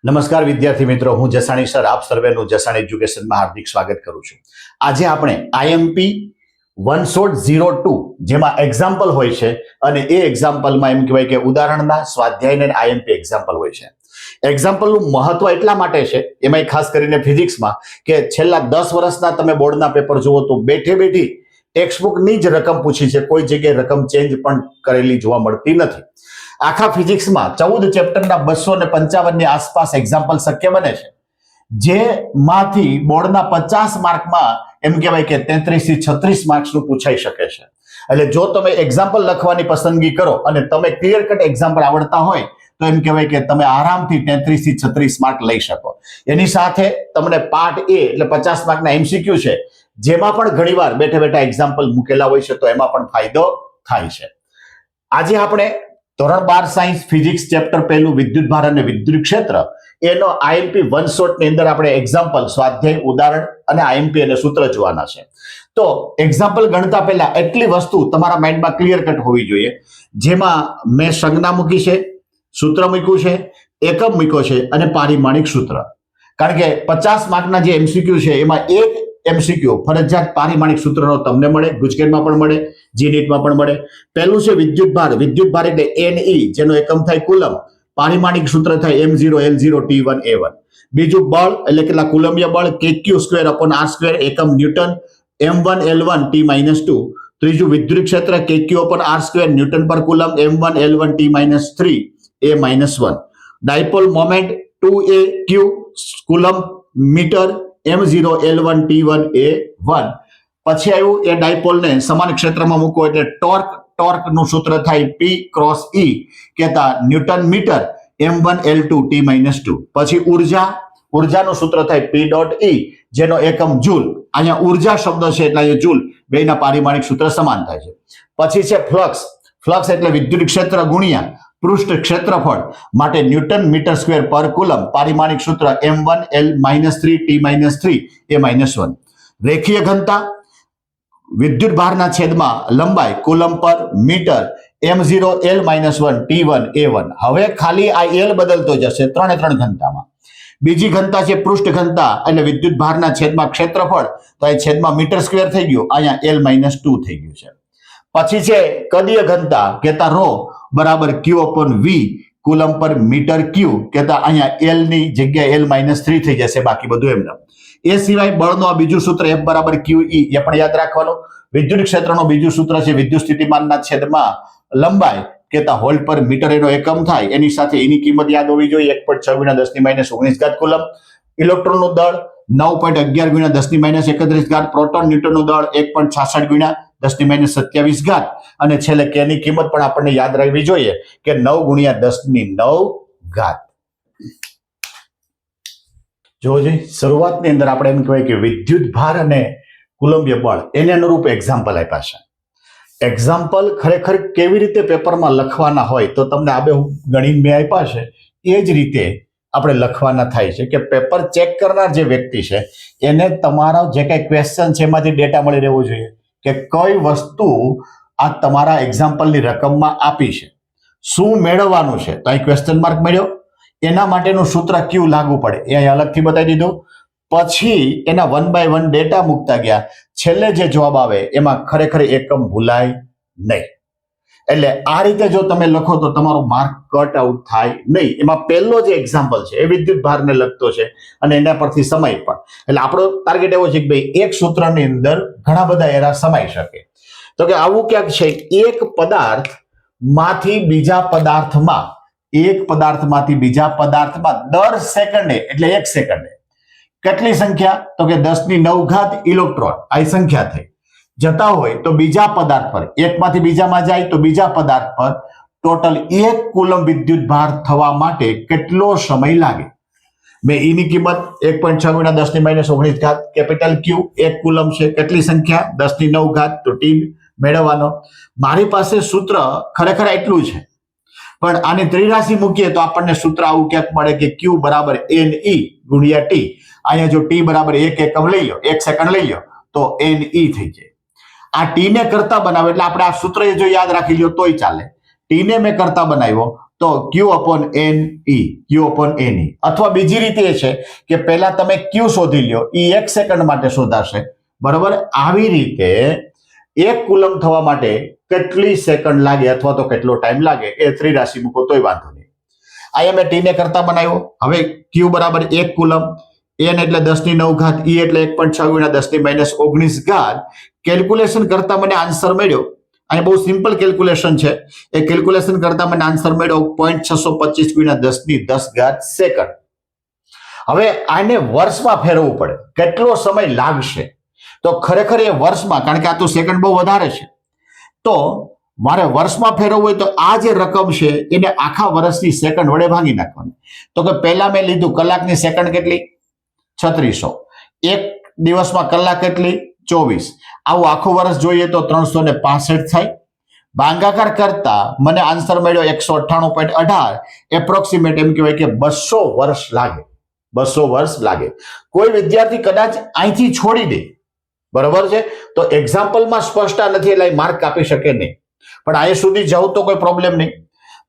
નમસ્કાર વિદ્યાર્થી મિત્રો, હું જસાણી સર આપ સર્વેનું જસાણી એજ્યુકેશનમાં હાર્દિક સ્વાગત કરું છું. આજે આપણે આઈએમપી 102 જેમાં એક્ઝામ્પલ હોય છે અને એ એક્ઝામ્પલમાં એમ કહેવાય કે ઉદાહરણના સ્વાધ્યાયને આઈએમપી એક્ઝામ્પલ હોય છે. એક્ઝામ્પલનું મહત્વ એટલા માટે છે, એમાં ખાસ કરીને ફિઝિક્સમાં, કે છેલ્લા 10 વર્ષના તમે બોર્ડના પેપર જુઓ તો બેઠે બેઠી ટેક્સ્ટબુકની જ રકમ પૂછી છે, કોઈ જગ્યાએ રકમ ચેન્જ પણ કરેલી જોવા મળતી નથી. આખા ફિઝિક્સમાં 14 ચેપ્ટરના 255 ની આસપાસ એક્ઝામ્પલ શક્ય બને છે, જેમાંથી બોર્ડના 50 માર્કમાં એમ કહેવાય કે 33 થી 36 માર્ક્સનું પૂછાઈ શકે છે. એટલે જો તમે એક્ઝામ્પલ લખવાની પસંદગી કરો અને તમે ક્લિયર કટ એક્ઝામ્પલ આવડતા હોય તો એમ કહેવાય કે તમે આરામથી 33 થી 36 માર્ક લઈ શકો. એની સાથે તમને પાર્ટ એ એટલે 50 માર્કના એમસીક્યુ છે, જેમાં પણ ઘણીવાર બેઠા બેઠા એક્ઝામ્પલ મૂકેલા હોય છે, તો એમાં પણ ફાયદો થાય છે. આજે આપણે ધોરણ 12 સાયન્સ ફિઝિક્સ ચેપ્ટર પહેલું વિદ્યુતભાર અને વિદ્યુત ક્ષેત્ર એનો આઈએમપી 100 ની અંદર આપણે એક્ઝામ્પલ, સ્વાધ્યાય, ઉદાહરણ અને આઈએમપી અને સૂત્ર જોવાના છે. તો એક્ઝામ્પલ ગણતા પહેલા એટલી વસ્તુ તમારા માઇન્ડમાં ક્લિયર કટ હોવી જોઈએ, જેમાં મેં સંજ્ઞા મૂકી છે, સૂત્ર મૂક્યું છે, એકમ મૂક્યો છે અને પારિમાણિક સૂત્ર. કારણ કે 50 માર્કના જે એમસીક્યુ છે એમાં એક એમસીક્યુ ફરજિયાત પારિમાણિક સૂત્રનો તમને મળે, ગુજકેટમાં પણ મળે, જીનીટમાં પણ મળે. પહેલું છે વિદ્યુતભાર. વિદ્યુતભાર એટલે Ne, જેનો એકમ થાય કુલમ, પારિમાણિક સૂત્ર થાય m0 l0 t1 a1. બીજું બળ એટલે કેટલા કુલમ્બીય બળ, kq²/r², એકમ ન્યૂટન, m1 l1 t-2. ત્રીજું વિદ્યુત ક્ષેત્ર, kq/r², ન્યૂટન પર coulomb, m1 l1 t-3 a-1. Dipole moment 2aq coulomb metre, m0 l1 t1 a1. પછી આવ્યું એ ડાયપોલને સમાન ક્ષેત્રમાં મૂકો એટલે ટોર્કનું સૂત્ર થાય P ક્રોસ E, કહેતા newton metre, m1 l2 t-2. પછી ઉર્જાનું સૂત્ર થાય P ડોટ E, જેનો એકમ જૂલ. અહીંયા ઉર્જા શબ્દ છે એટલે અહીંયા જૂલ, બેના પારિમાણિક સૂત્ર સમાન થાય છે. પછી છે ફ્લક્સ એટલે વિદ્યુત ક્ષેત્ર ગુણ્યા પૃષ્ઠ ક્ષેત્રફળ, માટે ન્યૂટન મીટર સ્ક્વેર પર કુલમ, પારિમાણિક સૂત્ર m1 l-3 t-3 a-1. રેખીય ઘનતા, વિદ્યુત ભારના છેદમાં લંબાઈ કુલમ પર metre, m0 l-1 t1 a1. હવે ખાલી આ l બદલતો જશે 3 ઘનતામાં. બીજી ઘનતા છે પૃષ્ઠ ઘનતા, એટલે વિદ્યુત ભારના છેદમાં ક્ષેત્રફળ, તો એ છેદમાં મીટર સ્ક્વેર થઈ ગયું, અહીંયા l-2 થઈ ગયું છે. પછી છે કદીય ઘનતા, કહેતા ρ બરાબર q/v કુલમ પર મીટર ક્યુ, કહેતા અહીંયા l ની જગ્યાએ l-3 થઈ જશે, બાકી બધું એમને. એ સિવાય બળનો આ બીજું સૂત્ર F બરાબર QE, એ પણ યાદ રાખવાનું. વિદ્યુત ક્ષેત્રનું બીજું સૂત્ર છે વિદ્યુત સ્થિતિમાનના છેદમાં લંબાઈ, કહેતા હોલ પર મીટર એનો એકમ થાય, એની સાથે એની કિંમત યાદ હોવી જોઈએ, 1.6 × 10⁻19 કુલમ. ઇલેક્ટ્રોનનું દળ 9.11 × 10⁻31. પ્રોટોન ન્યૂટનનું દળ 1.66 × 10⁻27. અને છેલ્લે કે ની કિંમત પણ આપણને યાદ રાખવી જોઈએ કે 9 × 10⁹. જોજો, શરૂઆતની અંદર આપણે એમ કહેવાય કે વિદ્યુત ભાર અને કુલંબીય બળ એને અનુરૂપ એક્ઝામ્પલ આપ્યા છે. એક્ઝામ્પલ ખરેખર કેવી રીતે પેપરમાં લખવાના હોય તો તમને આ બે ગણીને મેં આપ્યા છે, એ જ રીતે આપણે લખવાના થાય છે કે પેપર ચેક કરનાર જે વ્યક્તિ છે એને તમારા જે કંઈ ક્વેશ્ચન છે એમાંથી ડેટા મળી રહેવો જોઈએ કે કઈ વસ્તુ આ તમારા એક્ઝામ્પલની રકમમાં આપી છે, શું મેળવવાનું છે. તો અહીં ક્વેશ્ચન માર્ક મળ્યો, એના માટેનું સૂત્ર ક્યુ લાગુ પડે, એ અહીં અલગથી બતાવી દીધું. પછી એના 1 by 1 ડેટા મૂકતા ગયા, છેલ્લે જે જવાબ આવે એમાં ખરેખર એકમ ભૂલાય નહીં. એટલે આ રીતે જો તમે લખો તો તમારો માર્ક કટ આઉટ થાય નહીં. એમાં પહેલો જે એક્ઝામ્પલ છે એ વિદ્યુત ભારને લગતો છે અને એના પરથી સમય પણ. એટલે આપણો ટાર્ગેટ એવો છે કે ભાઈ એક સૂત્રની અંદર ઘણા બધા એરા સમાઈ શકે. તો કે આવું ક્યાંક છે, એક પદાર્થમાંથી બીજા પદાર્થમાં, એક પદાર્થમાંથી બીજા પદાર્થમાં દર સેકન્ડે એટલે 1 સેકન્ડે કેટલી સંખ્યા, તો કે 10⁹ ઇલેક્ટ્રોન આ સંખ્યા થઈ જતા હોય તો બીજા પદાર્થ પર, એકમાંથી બીજામાં જાય તો બીજા પદાર્થ પર ટોટલ 1 કુલમ વિદ્યુત ભાર થવા માટે કેટલો સમય લાગે. મેં ઈની કિંમત 1.6 × 10⁻19 કેપિટલ ક્યુ 1 કુલમ છે, કેટલી સંખ્યા 10⁹, તો ટી મેળવવાનો. મારી પાસે સૂત્ર ખરેખર એટલું છે, પણ આની ત્રિરાશિ મૂકીએ તો આપણને સૂત્ર આવું ક્યાંક મળે કે Q બરાબર Ne ગુણ્યા T. અહીંયા જો T બરાબર 1 એકમ લઈ લો, 1 સેકન્ડ લઈ લો તો Ne થઈ જાય. આ T ને કરતા બનાવો એટલે આપણે આ સૂત્ર જો યાદ રાખી લો તોય ચાલે. T ને મેં કરતા બનાવ્યો તો ક્યુ અપોન એન ઈ, ક્યુ અપોન એન ઈ. અથવા બીજી રીતે એ છે કે પહેલા તમે ક્યુ શોધી લ્યો, એ 1 સેકન્ડ માટે શોધાશે, બરોબર. આવી રીતે 1 કુલમ થવા માટે કેટલી સેકન્ડ લાગે અથવા તો કેટલો ટાઈમ લાગે એ ત્રિરાશિ મૂકો તોય વાંધો નહીં. અહીંયા મેં ટીને કરતા બનાવ્યો. હવે ક્યુ બરાબર 1 કુલમ, એન એટલે 10⁹ ઘાત, ઈ એટલે 1.6 × 10⁻19 ઘાત. કેલ્ક્યુલેશન કરતા મને આન્સર મળ્યો. અહીં બહુ સિમ્પલ કેલ્ક્યુલેશન છે. એ કેલ્ક્યુલેશન કરતા મને આન્સર મળ્યો 0.625 × 10⁻10 સેકન્ડ. હવે આને વર્ષમાં ફેરવવું પડે, કેટલો સમય લાગશે? તો ખરેખર એ વર્ષમાં, કારણ કે આ તો સેકન્ડ બહુ વધારે છે, તો મારે વર્ષમાં ફેરવવું હોય તો આ જે રકમ છે એને આખા વર્ષની સેકન્ડ વડે ભાગી નાખવાની. તો કે પહેલા મેં લીધું કલાકની સેકન્ડ કેટલી? 3600. એક દિવસમાં કલાક કેટલી? 24. આવું આખું વર્ષ જોઈએ તો 365 થાય. ભાગાકાર કરતા મને આન્સર મળ્યો 198.18. એપ્રોક્સિમેટ એમ કહેવાય કે 200 વર્ષ લાગે. 200 વર્ષ લાગે. કોઈ વિદ્યાર્થી કદાચ અહીંથી છોડી દે, બરોબર છે, તો એક્ઝામ્પલમાં સ્પષ્ટતા નથી એટલે માર્ક આપી શકે નહીં. પણ અહીંયા સુધી જવું તો કોઈ પ્રોબ્લેમ નહીં.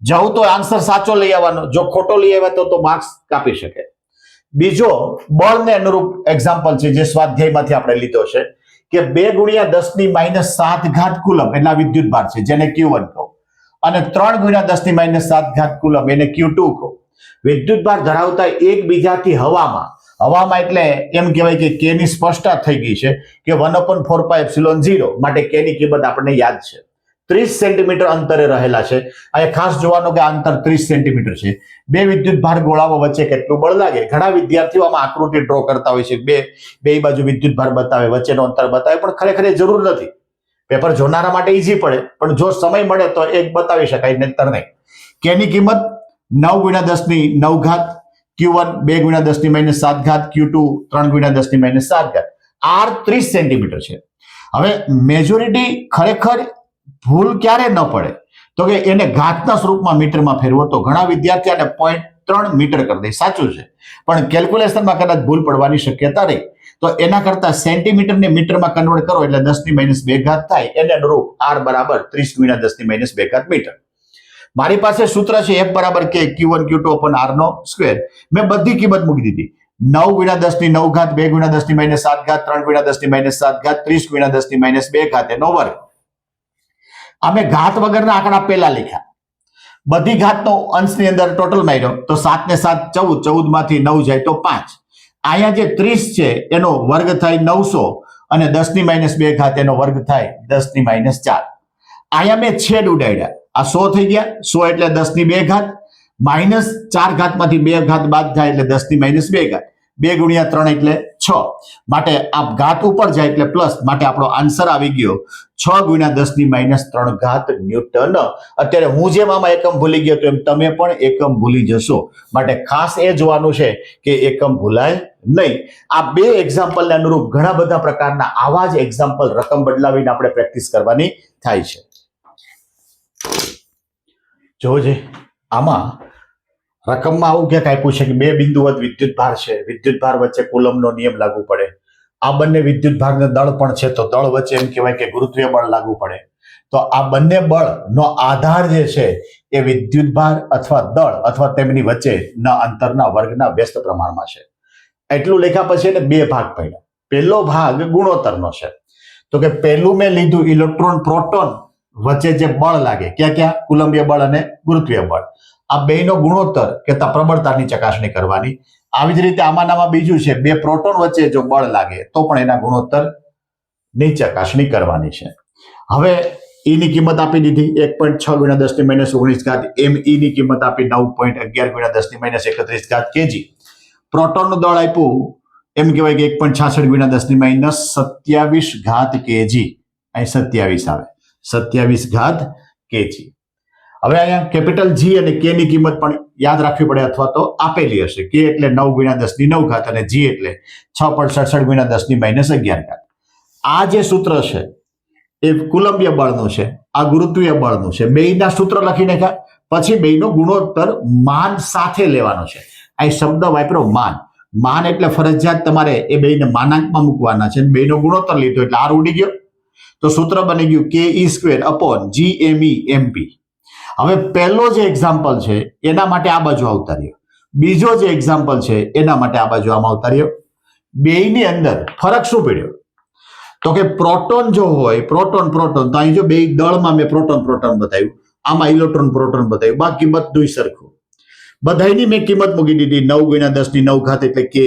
જવું તો આન્સર સાચો લઈ આવવાનો, જો ખોટો લઈ આવ્યા તો માર્ક્સ કાપી શકે. બીજો બળને અનુરૂપ એક્ઝામ્પલ છે જે સ્વાધ્યાયમાંથી આપણે લીધો છે કે 2 × 10⁻7 ઘાત કુલમ એટલે વિદ્યુત ભાર છે જેને Q1 કહો, અને 3 × 10⁻7 ઘાત કુલમ એને Q2 કહો. વિદ્યુત ભાર ધરાવતા એકબીજાથી હવામાં એટલે એમ કહેવાય કે K ની સ્પષ્ટતા થઈ ગઈ છે કે 1/4πε0 માટે K ની કિંમત આપણને યાદ છે. 30 સેન્ટીમીટર અંતરે રહેલા છે. અહીંયા ખાસ જોવાનું કે અંતર 30 સેન્ટીમીટર છે. બે વિદ્યુત ભાર ગોળાઓ વચ્ચે કેટલું બળ લાગે? ઘણા વિદ્યાર્થીઓ આમાં આકૃતિ ડ્રો કરતા હોય છે, બે બાજુ વિદ્યુત ભાર બતાવે, વચ્ચેનો અંતર બતાવે, પણ ખરેખર એ જરૂર નથી. પેપર જોનારા માટે ઈઝી પડે, પણ જો સમય મળે તો એક બતાવી શકાય, નહીતર નહીં. K ની કિંમત 9 × 10⁹ ઘાત, Q1 2 × 10⁻7 ઘાત, Q2 3 × 10⁻7 ઘાત. R 30 સેન્ટીમીટર છે. હવે મેજોરિટી ખરેખર ભૂલ ક્યારે ન પડે તો કે એને ઘાતના સ્વરૂપમાં મીટરમાં ફેરવો તો ઘણા વિદ્યાર્થી આને 0.3 મીટર કરી દે. સાચું છે, પણ કેલ્ક્યુલેશનમાં કદાચ ભૂલ પડવાની શક્યતા રહી. તો એના કરતા સેન્ટીમીટરને મીટરમાં કન્વર્ટ કરો એટલે 10⁻2 ઘાત થાય. એને અનુરૂપ R બરાબર 30 × 10⁻2 ઘાત મીટર. મારી પાસે સૂત્ર છે F બરાબર K Q1 Q2 upon R નો સ્ક્વેર. મેં બધી કિંમત મૂકી દીધી. 9 × 10⁹ ઘાત, 2 × 10⁻7 ઘાત, 3 × 10⁻7 ઘાત, 30 × 10⁻2 ઘાત એનો વર્ગ. અમે ઘાત વગરના આંકડા પહેલા લખ્યા. બધી ઘાતનો અંશની અંદર ટોટલ માર્યો તો 7 ને 7 14, 14 માંથી 9 જાય તો 5. અહીંયા જે 30 છે એનો વર્ગ થાય 900 અને 10⁻2 ઘાત એનો વર્ગ થાય 10⁻4. અહીંયા મેં છેદ ઉડાડ્યા. આ 100 થઈ ગયા. 100 એટલે 10⁻2 ઘાત, -4 ઘાતમાંથી 2 ઘાત બાદ થાય એટલે 10⁻2 ઘાત. 2 × 3 એટલે 6. માટે આ ઘાત ઉપર જાય એટલે પ્લસ, માટે આપણો આન્સર આવી ગયો 6 × 10⁻3 ઘાત ન્યૂટન. અત્યારે હું જેમ આમાં એકમ ભૂલી ગયો તો એમ તમે પણ એકમ ભૂલી જશો. માટે ખાસ એ જોવાનું છે કે એકમ ભૂલાય નહીં. આ બે એક્ઝામ્પલને અનુરૂપ ઘણા બધા પ્રકારના આવા જ એક્ઝામ્પલ રકમ બદલાવીને આપણે પ્રેક્ટિસ કરવાની થાય છે. જોજે આમાં રકમમાં આવું ક્યાંક આપ્યું છે કે બે બિંદુવત વિદ્યુત ભાર છે, વિદ્યુત ભાર વચ્ચે કુલમનો નિયમ લાગુ પડે. આ બંને વિદ્યુત ભારને દળ પણ છે તો દળ વચ્ચે એમ કહેવાય કે ગુરુત્વીય બળ લાગુ પડે. તો આ બંને બળનો આધાર જે છે એ વિદ્યુત ભાર અથવા દળ અથવા તેમની વચ્ચેના અંતરના વર્ગના વ્યસ્ત પ્રમાણમાં છે. એટલું લખ્યા પછી એને બે ભાગ પડ્યા. પહેલો ભાગ ગુણોત્તરનો છે. તો કે પહેલું મેં લીધું ઇલેક્ટ્રોન પ્રોટોન વચ્ચે જે બળ લાગે, ક્યાં કુલંબીય બળ અને ગુરુત્વીય બળ, આ બેનો ગુણોત્તર કે પ્રબળતાની ચકાસણી કરવાની. આવી જ રીતે આમાં બીજું છે બે પ્રોટોન વચ્ચે જો બળ લાગે તો પણ એના ગુણોત્તરની ચકાસણી કરવાની છે. હવે E ની કિંમત આપી દીધી 1.6 × 10⁻19 ઘાત, ME ની કિંમત આપી 9.11 × 10⁻31 ઘાત kg. પ્રોટોનનું દળ આપ્યું એમ કહેવાય કે 1.66 × 10⁻27 ઘાત kg. અહીં 27 આવે, 27 ઘાત kg. હવે અહીંયા કેપિટલ G અને K ની કિંમત પણ યાદ રાખવી પડે અથવા તો આપેલી હશે. K એટલે 9 × 10⁹ ઘાત અને G એટલે 6.67 × 10⁻11 ઘાત. આ જે સૂત્ર છે એ કુલંબીય બળનું છે, આ ગુરુત્વીય બળનું છે. બેયના સૂત્ર લખી નાખ્યા. પછી બેયનો ગુણોત્તર માન સાથે લેવાનો છે. આ શબ્દ વાપરો માન. માન એટલે ફરજિયાત તમારે એ બેયને માનાંકમાં મૂકવાના છે. બેયનો ગુણોત્તર લીધો એટલે R ઉડી ગયો. તો સૂત્ર બની ગયું KE² / GME MP. હવે પહેલો જે એક્ઝામ્પલ છે એના માટે આ બાજુ આવતા રહ્યો, બીજો જે એક્ઝામ્પલ છે એના માટે આ બાજુ આમાં આવતા રહ્યો. બેયની અંદર ફરક શું પડ્યો? તો કે પ્રોટોન જો હોય, પ્રોટોન પ્રોટોન, તો અહીં જો બે દળમાં મેં પ્રોટોન પ્રોટોન બતાવ્યું, આમાં ઇલેક્ટ્રોન પ્રોટોન બતાવ્યું, બાકી બધું સરખું. બધાની મેં કિંમત મૂકી દીધી 9 × 10⁻9 ઘાત એટલે કે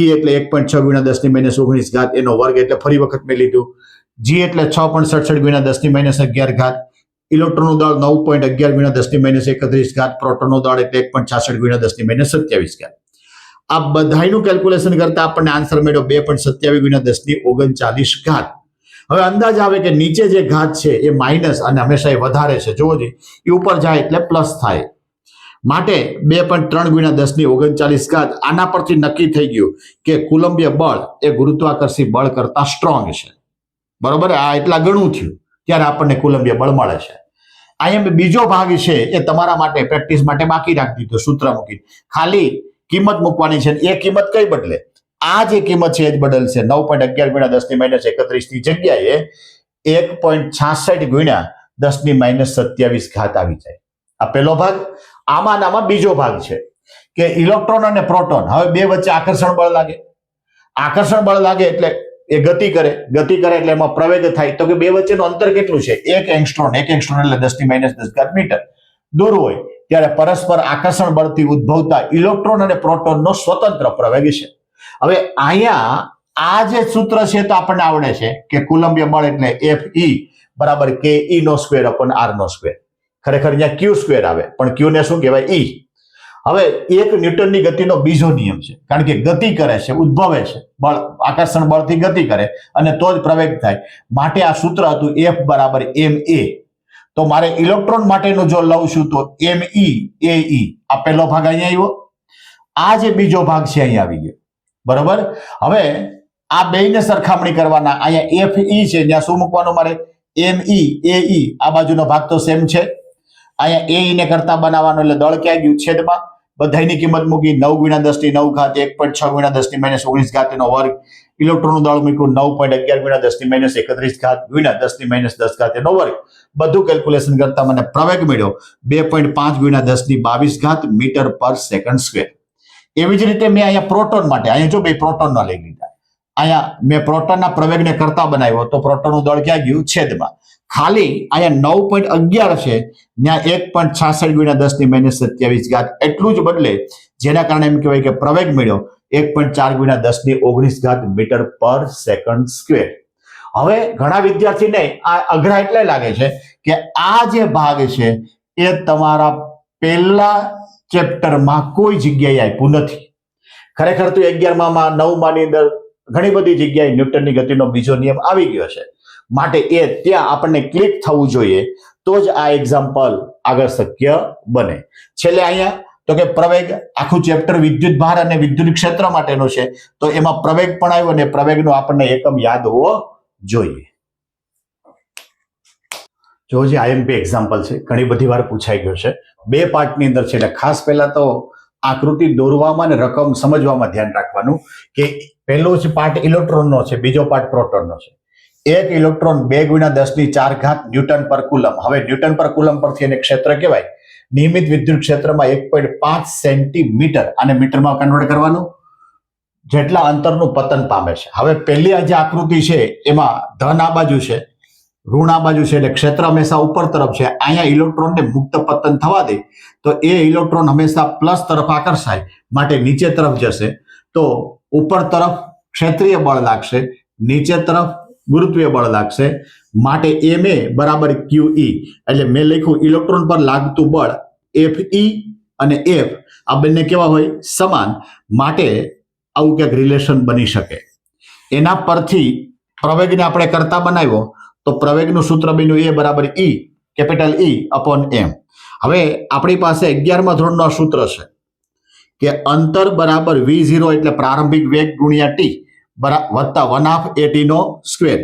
ઈ એટલે 1.6 × 10⁻19 ઘાત એનો વર્ગ એટલે ફરી વખત મેં લીધું. જી એટલે 6.67 × 10⁻11 ઘાત. ઇલેક્ટ્રોનનું દળ 9.11 × 10⁻31 ઘાત. પ્રોટોનનું દળ એટલે 1.66 × 10⁻27 ઘાત. આ બધાનું કેલ્ક્યુલેશન કરતા આપણને આન્સર મળ્યો 2.27 × 10⁻39 ઘાત. હવે અંદાજ આવે કે નીચે જે ઘાત છે એ માઇનસ અને હંમેશા એ વધારે છે, જોવો જોઈએ, એ ઉપર જાય એટલે પ્લસ થાય. માટે 2.3 × 10⁻39 ઘાત. આના પરથી નક્કી થઈ ગયું કે કુલંબીય બળ એ ગુરુત્વાકર્ષી બળ કરતા સ્ટ્રોંગ છે. બરોબર, આ એટલા ગણું થયું ત્યારે આપણને કુલંબીય બળ મળે છે. અહીંયા બીજો ભાગ છે એ તમારા માટે પ્રેક્ટિસ માટે બાકી રાખી દીધો, સૂત્ર મૂકી ખાલી કિંમત મૂકવાની છે. એ કિંમત કઈ બદલે? આ જે કિંમત છે એ જ બદલશે. 9.11 × 10⁻31 ની જગ્યાએ 1.66 × 10⁻27 ઘાત આવી જાય. આ પહેલો ભાગ. આમાં બીજો ભાગ છે કે ઇલેક્ટ્રોન અને પ્રોટોન, હવે બે વચ્ચે આકર્ષણ બળ લાગે. આકર્ષણ બળ લાગે એટલે એ ગતિ કરે એટલે એમાં પ્રવેગ થાય. તો કે બે વચ્ચેનું અંતર કેટલું છે? 1 એંગસ્ટ્રોમ એટલે 10⁻10 મીટર દૂર હોય ત્યારે પરસ્પર આકર્ષણ બળથી ઉદ્ભવતા ઇલેક્ટ્રોન અને પ્રોટોનનો સ્વતંત્ર પ્રવેગ છે. હવે અહીંયા આ જે સૂત્ર છે તો આપણને આવડે છે કે કુલંબીય બળ એટલે Fe બરાબર ke/r². ખરેખર અહીંયા q² આવે પણ q ને શું કહેવાય? E. હવે 1 ન્યૂટનની ગતિનો બીજો નિયમ છે, કારણ કે ગતિ કરે છે, ઉદ્ભવે છે બળ, આકર્ષણ બળથી ગતિ કરે અને તો જ પ્રવેગ થાય. માટે આ સૂત્ર હતું F બરાબર ma. તો મારે ઇલેક્ટ્રોન માટેનું જો લઉં છું તો me ae. આ પહેલો ભાગ અહીંયા આવ્યો, આ જે બીજો ભાગ છે અહીંયા આવી ગયો. બરોબર, હવે આ બેયને સરખામણી કરવાના. અહીંયા fe છે, ત્યાં શું મૂકવાનું મારે? me ae. આ બાજુનો ભાગ તો સેમ છે. અહીંયા ae ને કરતા બનાવવાનો એટલે દળ ક્યાં ગયું? છેદમાં. બધાની કિંમત મૂકી 9 × 10⁻9 ઘાત, 1.6 × 10⁻19 ઘાત એનો વર્ગ. ઇલેક્ટ્રોનનું દળ મૂક્યું 9.11 × 10⁻31 ઘાત × 10⁻10 ઘાત એનો વર્ગ. બધું કેલ્ક્યુલેશન કરતા મને પ્રવેગ મળ્યો 2.5 × 10⁻22 ઘાત મીટર/સેકન્ડ². એવી જ રીતે મેં અહીંયા પ્રોટોન માટે, અહીંયા જો બે પ્રોટોનના લઈ લીધા, અહીંયા મેં પ્રોટોનના પ્રવેગને કરતા બનાવ્યો તો પ્રોટોનનું દળ ક્યાં ગયું? છેદમાં. ખાલી અહીંયા 9.11 છે, ત્યાં 1.66 × 10⁻27 ઘાત એટલું જ બદલે, જેના કારણે એમ કહેવાય કે પ્રવેગ મળ્યો 1.4 × 10⁻19 ઘાત મીટર/સેકન્ડ². હવે ઘણા વિદ્યાર્થીને આ અઘરા એટલે લાગે છે કે આ જે ભાગ છે એ તમારા પહેલા ચેપ્ટરમાં કોઈ જગ્યાએ આપ્યું નથી. ખરેખર તો 11માં 9માની અંદર ઘણી બધી જગ્યાએ ન્યૂટનની ગતિનો બીજો નિયમ આવી ગયો છે. માટે એ ત્યાં આપણને ક્લિક થવું જોઈએ તો જ આ એક્ઝામ્પલ આગળ શક્ય બને. છેલ્લે અહીંયા તો કે પ્રવેગ, આખું ચેપ્ટર વિદ્યુત ભાર અને વિદ્યુત ક્ષેત્ર માટેનું છે, તો એમાં પ્રવેગ પણ આવ્યો અને પ્રવેગનો આપણને એકમ યાદ હોવો જોઈએ. જો જે આઈએમપી એક્ઝામ્પલ છે ઘણી બધી વાર પૂછાઈ ગયો છે, બે પાર્ટની અંદર છે. એટલે ખાસ પહેલા તો આકૃતિ દોરવામાં અને રકમ સમજવામાં ધ્યાન રાખવાનું કે પહેલો જ પાર્ટ ઇલેક્ટ્રોનનો છે, બીજો પાર્ટ પ્રોટોનનો છે. એક ઇલેક્ટ્રોન 2 × 10⁴ ઘાત ન્યૂટન પર કુલમ. હવે ન્યૂટન પર કુલમ પરથી એને ક્ષેત્ર કહેવાય. નિયમિત વિદ્યુત ક્ષેત્રમાં 1.5 સેન્ટીમીટર અને મીટરમાં કન્વર્ટ કરવાનું, જેટલા અંતરનું પતન પામે છે. હવે પહેલી આ જે આકૃતિ છે એમાં ધન આ બાજુ છે, ઋણ આ બાજુ છે, એટલે ક્ષેત્ર હંમેશા ઉપર તરફ છે. અહીંયા ઇલેક્ટ્રોનને મુક્ત પતન થવા દે તો એ ઇલેક્ટ્રોન હંમેશા પ્લસ તરફ આકર્ષાય, માટે નીચે તરફ જશે. તો ઉપર તરફ ક્ષેત્રીય બળ લાગશે, નીચે તરફ ગુરુત્વીય બળ લાગશે. માટે ma બરાબર qe. એટલે મેં લખ્યું ઇલેક્ટ્રોન પર લાગતું બળ fe અને f આ બંને કેવા હોય? સમાન. માટે આવું ક્યાંક રિલેશન બની શકે. એના પરથી પ્રવેગને આપણે કરતા બનાવ્યો તો પ્રવેગનું સૂત્ર બન્યું a બરાબર E, કેપિટલ E/m. હવે આપણી પાસે 11મા ધોરણનું સૂત્ર છે કે અંતર બરાબર v0 એટલે પ્રારંભિક વેગ ગુણ્યા t વત્તા 1/2 at².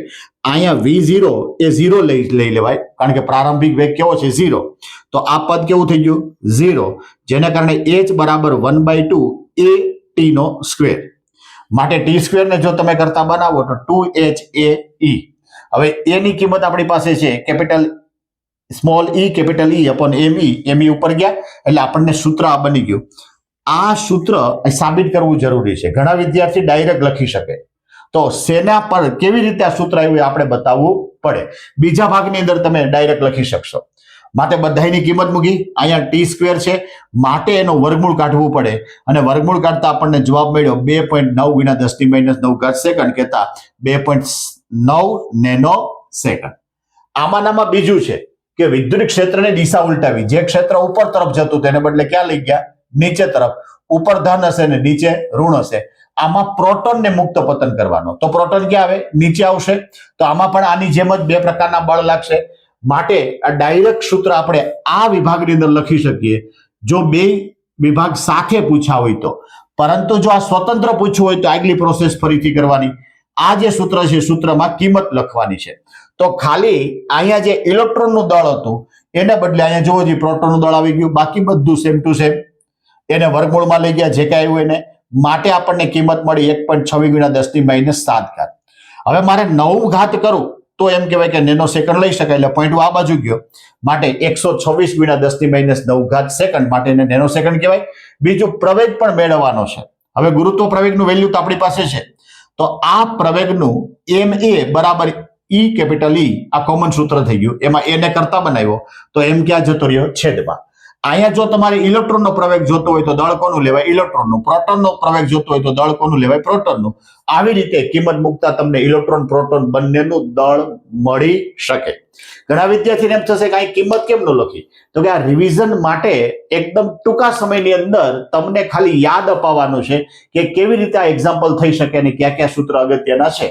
અહીંયા v0 એ 0 લઈ લેવાય, કારણ કે પ્રારંભિક વેગ કેવો છે? 0. તો આ પદ કેવું થઈ ગયું? 0. જેના કારણે h બરાબર 1/2 at². માટે t² ને જો તમે કરતા બનાવો તો 2h a e. હવે a ની કિંમત આપણી પાસે છે કેપિટલ સ્મોલ ઈ કેપિટલ ઈ અપોન એમઈ ઉપર ગયા એટલે આપણને સૂત્ર આ બની ગયું. આ સૂત્ર સાબિત કરવું જરૂરી છે. ઘણા વિદ્યાર્થી ડાયરેક્ટ લખી શકે, તો સેના પર કેવી રીતે આ સૂત્ર આવ્યું આપણે બતાવવું પડે. બીજા ભાગની અંદર તમે ડાયરેક્ટ લખી શકશો. માટે બધાની કિંમત મૂકી, અહીંયા ટી સ્ક્વેર છે માટે એનો વર્ગમૂળ કાઢવું પડે અને વર્ગમૂળ કાઢતા આપણને જવાબ મળ્યો 2.9 ગુણ્યા 10⁻9 સેકન્ડ કહેતા 2.9 નેનો સેકન્ડ. આમાં બીજું છે કે વિદ્યુત ક્ષેત્રની દિશા ઉલટાવી. જે ક્ષેત્ર ઉપર તરફ જતું તેને બદલે ક્યાં લઈ ગયા? નીચે તરફ. ઉપર ધન હશે ને નીચે ઋણ હશે. આમાં પ્રોટોનને મુક્ત પતન કરવાનો, તો પ્રોટોન ક્યાં આવે? નીચે આવશે. તો આમાં પણ આની જેમ જ બે પ્રકારના બળ લાગશે. માટે આ ડાયરેક્ટ સૂત્ર આપણે આ વિભાગની અંદર લખી શકીએ જો બે વિભાગ સાથે પૂછ્યા હોય તો. પરંતુ જો આ સ્વતંત્ર પૂછવું હોય તો આગલી પ્રોસેસ ફરીથી કરવાની. આ જે સૂત્ર છે સૂત્રમાં કિંમત લખવાની છે. તો ખાલી અહીંયા જે ઇલેક્ટ્રોનનું દળ હતું એને બદલે અહીંયા જુઓ જે પ્રોટોનનું દળ આવી ગયું, બાકી બધું સેમ ટુ સેમ. એને વર્ગમૂળમાં લઈ ગયા જે કાંઈ આવ્યું એને, માટે આપણને કિંમત મળી 1.26 ગુણ્યા 10⁻7. હવે મારે 9 ઘાત કરું તો એમ કહેવાય કે નેનો સેકન્ડ લઈ શકાય, એટલે પોઈન્ટ આ બાજુ ગયો. માટે 126 ગુણ્યા 10⁻9 સેકન્ડ માટે એને નેનો સેકન્ડ કહેવાય. બીજું પ્રવેગ પણ મેળવવાનો છે. હવે ગુરુત્વ પ્રવેગનું વેલ્યુ તો આપણી પાસે છે, તો આ પ્રવેગનું ma બરાબર ઈ કેપિટલ ઈ આ કોમન સૂત્ર થઈ ગયું. એમાં એને કરતા બનાવ્યો તો એમ ક્યાં જતો રહ્યો? છેદમાં. અહીંયા જો તમારે ઇલેક્ટ્રોનનો પ્રવેગ જોતો હોય તો દળ કોનું લેવાય? ઇલેક્ટ્રોનનું. પ્રોટોનનો પ્રવેગ જોતો હોય તો દળ કોનું લેવાય? પ્રોટોનનું. આવી રીતે કિંમત મૂકતા તમને ઇલેક્ટ્રોન પ્રોટોન બંનેનું દળ મળી શકે. ઘણા વિદ્યાર્થીને એમ થશે કે અહીં કિંમત કેમ ન લખી? તો કે આ રિવિઝન માટે એકદમ ટૂંકા સમયની અંદર તમને ખાલી યાદ અપાવવાનું છે કે કેવી રીતે આ એક્ઝામ્પલ થઈ શકે અને કયા કયા સૂત્ર અગત્યના છે.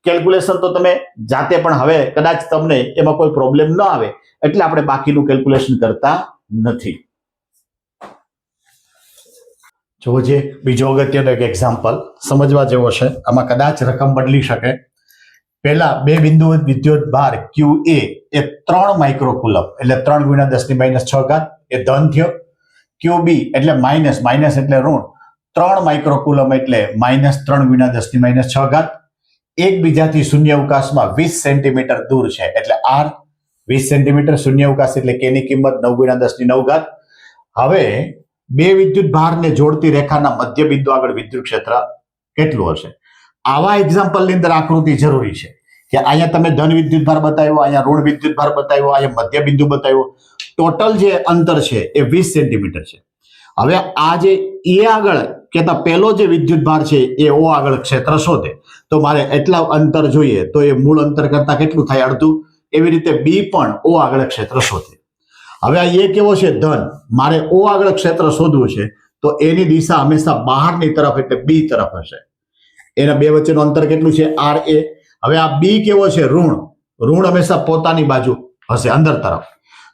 કેલ્ક્યુલેશન તો તમે જાતે પણ હવે કદાચ તમને એમાં કોઈ પ્રોબ્લેમ ન આવે એટલે આપણે બાકીનું કેલ્ક્યુલેશન કરતા નથી. જો જે બીજો અગત્યનો એક એક્ઝામ્પલ સમજવા જેવો છે. આમાં કદાચ રકમ બદલી શકે. પહેલા બે બિંદુ વિદ્યુત ભાર QA એ 3 માઇક્રોકુલમ એટલે 3 ગુણ્યા 10⁻6 એ ધન થયો. QB એટલે માઇનસ, માઇનસ એટલે ઋણ 3 માઇક્રોકુલમ એટલે -3 ગુણ્યા 10⁻6. એકબીજાથી શૂન્ય અવકાશમાં 20 સેન્ટીમીટર દૂર છે એટલે R 20 સેન્ટીમીટર. શૂન્ય અવકાશ એટલે કે ની કિંમત 9 ગુણ્યા 10⁹. હવે બે વિદ્યુત ભારને જોડતી રેખાના મધ્ય બિંદુ આગળ વિદ્યુત ક્ષેત્ર કેટલું હશે? આવા એક્ઝામ્પલની અંદર આકૃતિ જરૂરી છે કે અહીંયા તમે ધન વિદ્યુત ભાર બતાવ્યો, અહીંયા ઋણ વિદ્યુત ભાર બતાવ્યો, અહીંયા મધ્ય બિંદુ બતાવ્યો. ટોટલ જે અંતર છે એ 20 સેન્ટીમીટર છે. હવે આ જે એ આગળ કેતા પહેલો જે વિદ્યુત ભાર છે એ ઓ આગળ ક્ષેત્ર શોધે તો મારે એટલા અંતર જોઈએ તો એ મૂળ અંતર કરતા કેટલું થાય? અડધું. એવી રીતે બી પણ ઓ આગળ ક્ષેત્ર શોધે. હવે આ એ કેવો છે? ધન. મારે ઓ આગળ ક્ષેત્ર શોધવું છે તો એની દિશા હંમેશા બહારની તરફ એટલે બી તરફ હશે. એના બે વચ્ચેનું અંતર કેટલું છે? RA. હવે આ બી કેવો છે? ઋણ. ઋણ હંમેશા પોતાની બાજુ હશે, અંદર તરફ.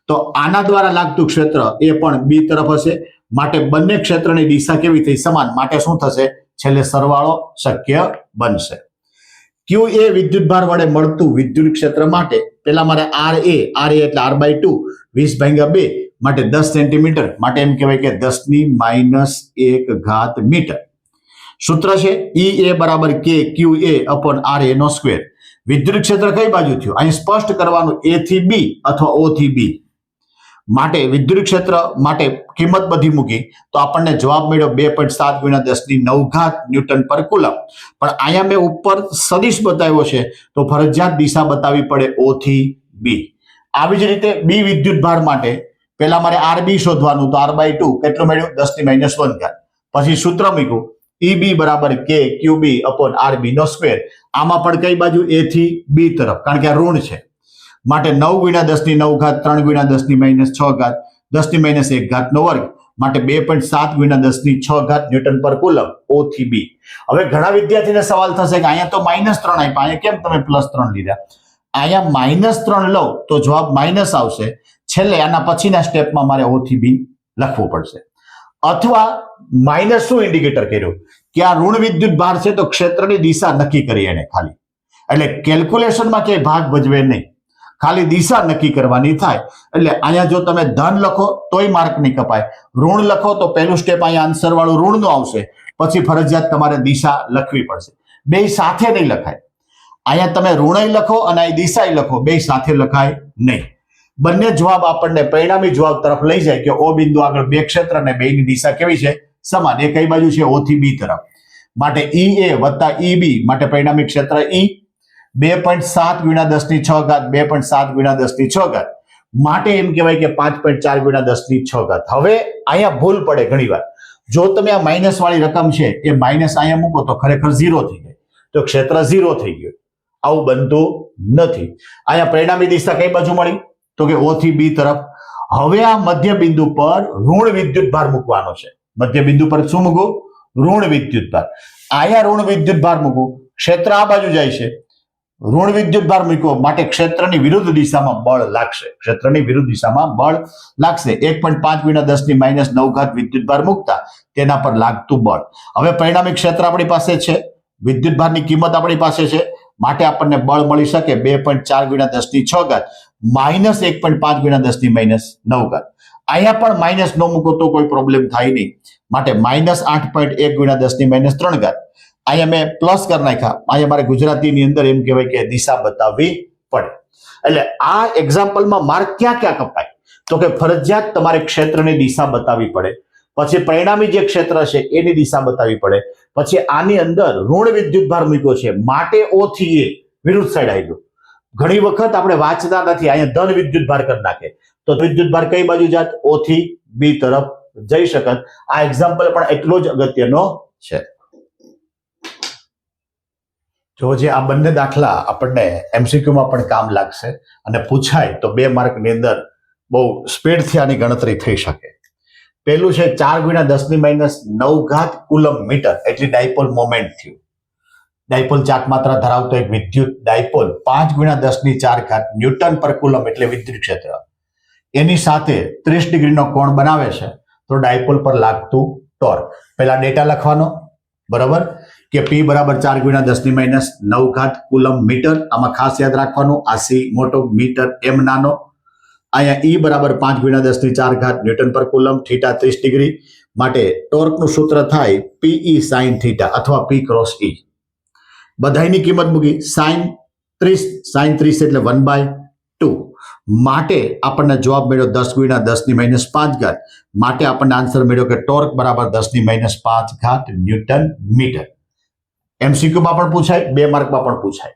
તો આના દ્વારા લાગતું ક્ષેત્ર એ પણ બી તરફ હશે. માટે બંને ક્ષેત્રની દિશા કેવી થઈ? સમાન. માટે શું થશે? છેલ્લે સરવાળો શક્ય બનશે. QA વિદ્યુત ભાર વડે મળતું વિદ્યુત ક્ષેત્ર માટે પેલા મારે RA એટલે R/2 20/2 માટે 10 સેન્ટીમીટર માટે એમ કહેવાય કે 10⁻1 મીટર. સૂત્ર છે EA બરાબર K QA અપોન RA નો સ્ક્વેર. વિદ્યુત ક્ષેત્ર કઈ બાજુ થયું? અહીં સ્પષ્ટ કરવાનું A થી B અથવા O થી B. માટે વિદ્યુત ક્ષેત્ર માટે કિંમત બધી મૂકી તો આપણને જવાબ મળ્યો 2.7 ગુણ્યા 10⁹ ન્યૂટન પર કુલમ. પણ અહીંયા મેં ઉપર સદિશ બતાવ્યો છે તો ફરજિયાત દિશા બતાવવી પડે O થી B. આવી જ રીતે બી વિદ્યુત ભાર માટે પહેલા મારે RB શોધવાનું તો R/2 કેટલું મળ્યું? 10⁻1. પછી સૂત્ર મૂક્યું EB બરાબર K QB અપોન RB નો સ્ક્વેર. આમાં પણ કઈ બાજુ? A થી B તરફ, કારણ કે આ ઋણ છે. માટે 9 ગુણ્યા 10⁹ 3 ગુણ્યા 10⁻6 10⁻1 નો વર્ગ માટે 2.7 ગુણ્યા 10⁶ ન્યૂટન પર કુલમ O થી B. હવે ઘણા વિદ્યાર્થીને સવાલ થશે કે અહીંયા તો -3 આપ્યા, અહીંયા કેમ તમે +3 લીધા? અહીંયા -3 લો તો જવાબ માઇનસ આવશે. છેલ્લે આના પછીના સ્ટેપમાં મારે O થી B લખવું પડશે. અથવા માઇનસ શું ઇન્ડિકેટર કર્યું કે આ ઋણ વિદ્યુત ભાર છે તો ક્ષેત્રની દિશા નક્કી કરી એને ખાલી. એટલે કેલ્ક્યુલેશનમાં ક્યાંય ભાગ ભજવે નહીં, ખાલી દિશા નક્કી કરવાની થાય. એટલે અહીંયા જો તમે ધન લખો તોય માર્ક નહીં કપાય, ઋણ લખો તો પહેલું સ્ટેપ અહીંયા આન્સર વાળું ઋણનું આવશે, પછી ફરજિયાત તમારે દિશા લખવી પડશે. બે સાથે નહીં લખાય. અહીંયા તમે ઋણય લખો અને અહીં દિશાય લખો, બે સાથે લખાય નહીં. બંને જવાબ આપણને પરિણામી જવાબ તરફ લઈ જાય કે O બિંદુ આગળ બે ક્ષેત્ર અને બેની દિશા કેવી છે? સમાન. એ કઈ બાજુ છે? O થી B તરફ. માટે EA વત્તા EB માટે પરિણામી ક્ષેત્ર E 2.7 ગુણ્યા 10 ની 6 ઘાત 2.7 ગુણ્યા 10 ની 6 ઘાત માટે એમ કહેવાય કે 5.4 ગુણ્યા 10 ની 6 ઘાત. હવે અહીંયા ભૂલ પડે ઘણીવાર. જો તમે આ માઇનસ વાળી રકમ છે એ માઇનસ અહીંયા મૂકો તો ખરેખર 0 થઈ જાય, તો ક્ષેત્ર 0 થઈ ગયું. આવું બનતું નથી. અહીંયા પરિણામી દિશા કઈ બાજુ મળી? તો કે O થી B તરફ. હવે આ મધ્ય બિંદુ પર ઋણ વિદ્યુત ભાર મૂકવાનો છે. મધ્ય બિંદુ પર શું મૂકવું? ઋણ વિદ્યુત ભાર. અહીંયા ઋણ વિદ્યુત ભાર મૂકવું, ક્ષેત્ર આ બાજુ જાય છે, ઋણ વિદ્યુત ભાર મૂક્યો માટે ક્ષેત્રની વિરુદ્ધ દિશામાં બળ લાગશે. ક્ષેત્રની વિરુદ્ધ દિશામાં બળ લાગશે. 1.5 ગુણ્યા 10 ની -9 ઘાત વિદ્યુત ભાર મૂકતા તેના પર લાગતું બળ. હવે પરિણામી ક્ષેત્ર આપણી પાસે છે, વિદ્યુત ભારની કિંમત આપણી પાસે છે, માટે આપણને બળ મળી શકે 2.4 ગુણ્યા 10 ની 6 ઘાત -1.5 ગુણ્યા 10 ની -9 ઘાત. અહીંયા પણ માઇનસ ન મૂકો તો કોઈ પ્રોબ્લેમ થાય નહીં, માટે -8.1 ગુણ્યા 10 ની -3 ઘાત. અહીંયા મેં પ્લસ કરી નાખ્યા. અહીંયા મારે ગુજરાતીની અંદર એમ કહેવાય કે દિશા બતાવવી પડે. એટલે આ એક્ઝામ્પલમાં માર્ક ક્યાં ક્યાં કપાય? તો કે ફરજિયાત તમારે ક્ષેત્રની દિશા બતાવવી પડે, પછી પરિણામી જે ક્ષેત્ર છે એની દિશા બતાવવી પડે, પછી આની અંદર ઋણ વિદ્યુત ભાર મૂક્યો છે માટે O થી A વિરુદ્ધ સાઈડ આવી ગયો. ઘણી વખત આપણે વાંચતા નથી, અહીંયા ધન વિદ્યુત ભાર કરી નાખે તો વિદ્યુત ભાર કઈ બાજુ જાત? O થી B તરફ જઈ શકત. આ એક્ઝામ્પલ પણ એટલો જ અગત્યનો છે. જો જે આ બંને દાખલા આપણને MCQ માં પણ કામ લાગશે અને પૂછાય તો 2 માર્કની અંદર બહુ સ્પીડથી આની ગણતરી થઈ શકે. પહેલું છે 4 ગુણ્યા 10 ની -9 ઘાત કુલમ મીટર એટલી ડાયપોલ મોમેન્ટ થયું. ડાયપોલ ચાક માત્રા ધરાવતો એક વિદ્યુત ડાયપોલ 5 ગુણ્યા 10 ની 4 ઘાત ન્યૂટન પર કુલમ એટલે વિદ્યુત ક્ષેત્ર એની સાથે 30 ડિગ્રીનો કોણ બનાવે છે, તો ડાયપોલ પર લાગતું ટોર્ક. પહેલા ડેટા લખવાનો, બરાબર, કે P બરાબર 4 ગુણ્યા 10 ની -9 ઘાત કુલમ મીટર. આમાં ખાસ યાદ રાખવાનું, આ C મોટો, મીટર M નાનો. અહીંયા E બરાબર 5 ગુણ્યા 10 ની 4 ઘાત ન્યૂટન પર કુલમ, થીટા 30 ડિગ્રી, માટે ટોર્કનું સૂત્ર થાય PE sin થીટા અથવા P ક્રોસ E. બધાયની કિંમત મૂકી, sin 30 એટલે 1/2 માટે આપણને જવાબ મળ્યો 10 ગુણ્યા 10 ની -5 ઘાત. માટે આપણને આન્સર મળ્યો કે ટોર્ક બરાબર 10 ની -5 ઘાત ન્યૂટન મીટર. MCQ માં પણ પૂછાય, 2 માર્કમાં પણ પૂછાય.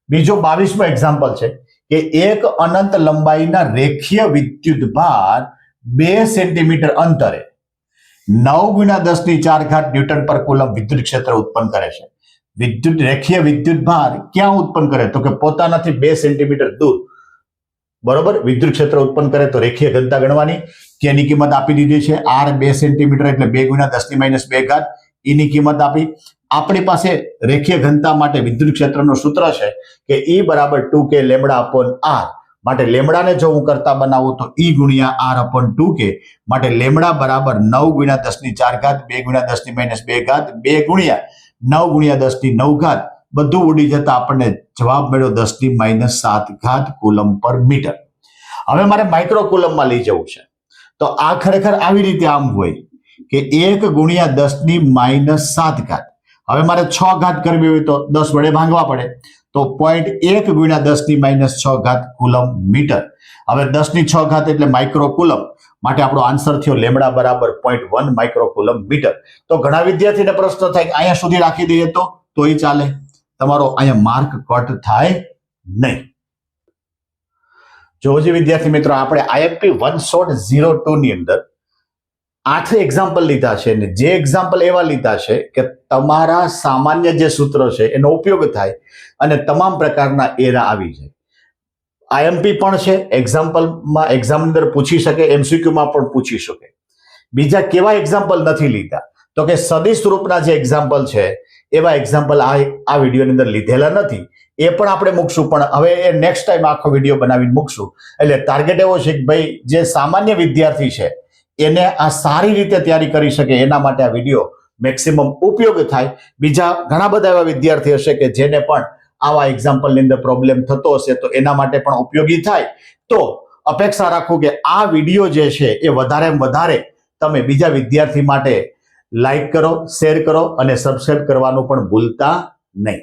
બીજો 22મો એક્ઝામ્પલ છે કે એક અનંત લંબાઈના રેખીય વિદ્યુત ભાર 2 સેન્ટીમીટર અંતરે 9 ગુણ્યા 10 ની 4 ઘાત ન્યૂટન પર કુલમ વિદ્યુત ક્ષેત્ર ઉત્પન્ન કરે છે. રેખીય વિદ્યુત ભાર ક્યાં ઉત્પન્ન કરે? તો કે પોતાનાથી 2 સેન્ટીમીટર દૂર, બરોબર, વિદ્યુત ક્ષેત્ર ઉત્પન્ન કરે તો રેખીય ઘનતા ગણવાની, કે એની કિંમત આપી દીધી છે R 2 સેન્ટીમીટર એટલે 2 ગુણ્યા 10 ની -2 ઘાત. એની કિંમત આપી. આપણી પાસે રેખીય ઘનતા માટે વિદ્યુત ક્ષેત્રનું સૂત્ર છે કે E બરાબર 2k લેમ્બડા અપોન R. માટે લેમ્બડાને જો હું કરતા બનાવું તો E ગુણ્યા R અપોન 2k. માટે લેમ્બડા બરાબર 9 ગુણ્યા 10 ની 4 ઘાત 2 ગુણ્યા 10 ની -2 ઘાત 2 ગુણ્યા 9 ગુણ્યા 10 ની 9 ઘાત. બધું ઉડી જતા આપણને જવાબ મળ્યો 10 ની -7 ઘાત કુલમ પર મીટર. હવે મારે માઇક્રો કુલમમાં લઈ જવું છે, તો આ ખરેખર આવી રીતે આમ હોય કે 1 ગુણ્યા 10 ની -7 ઘાત. હવે મારે 6 ઘાત કરવી હોય તો 10 વડે ભાંગવા પડે, તો 0.1 ગુણ્યા 10 ની -6 ઘાત કુલમ મીટર. હવે 10 ની 6 ઘાત એટલે માઇક્રો કુલમ, માટે આપણો આન્સર થયો લેમ્બડા બરાબર 0.1 માઇક્રો કુલમ મીટર. તો ઘણા વિદ્યાર્થીને પ્રશ્ન થાય કે અહીંયા સુધી રાખી દઈએ તોય ચાલે, તમારો અહીંયા માર્ક કટ થાય નહીં. જો જે વિદ્યાર્થી મિત્રો આપણે IMP 102 ની અંદર 8 એક્ઝામ્પલ લીધા છે, અને જે એક્ઝામ્પલ એવા લીધા છે કે તમારા સામાન્ય જે સૂત્ર છે એનો ઉપયોગ થાય અને તમામ પ્રકારના એરા આવી જાય. IMP પણ છે, એક્ઝામ્પલમાં એક્ઝામ અંદર પૂછી શકે, MCQ માં પણ પૂછી શકે. બીજા કેવા એક્ઝામ્પલ નથી લીધા? તો કે સદિશ રૂપના જે એક્ઝામ્પલ છે એવા એક્ઝામ્પલ આ વિડીયોની અંદર લીધેલા નથી. એ પણ આપણે મૂકશું, પણ હવે એ નેક્સ્ટ ટાઈમ આખો વિડીયો બનાવીને મૂકશું. એટલે ટાર્ગેટ એવો છે કે ભાઈ જે સામાન્ય વિદ્યાર્થી છે એને આ સારી રીતે તૈયારી કરી શકે એના માટે આ વિડીયો મેક્સિમમ ઉપયોગ થાય. બીજા ઘણા બધા એવા વિદ્યાર્થી હશે કે જેને પણ આવા એક્ઝામ્પલની અંદર પ્રોબ્લેમ થતો હશે, તો એના માટે પણ ઉપયોગી થાય. તો અપેક્ષા રાખું કે આ વિડીયો જે છે એ વધારે તમે બીજા વિદ્યાર્થી માટે લાઈક કરો, શેર કરો અને સબસ્ક્રાઇબ કરવાનું પણ ભૂલતા નહીં.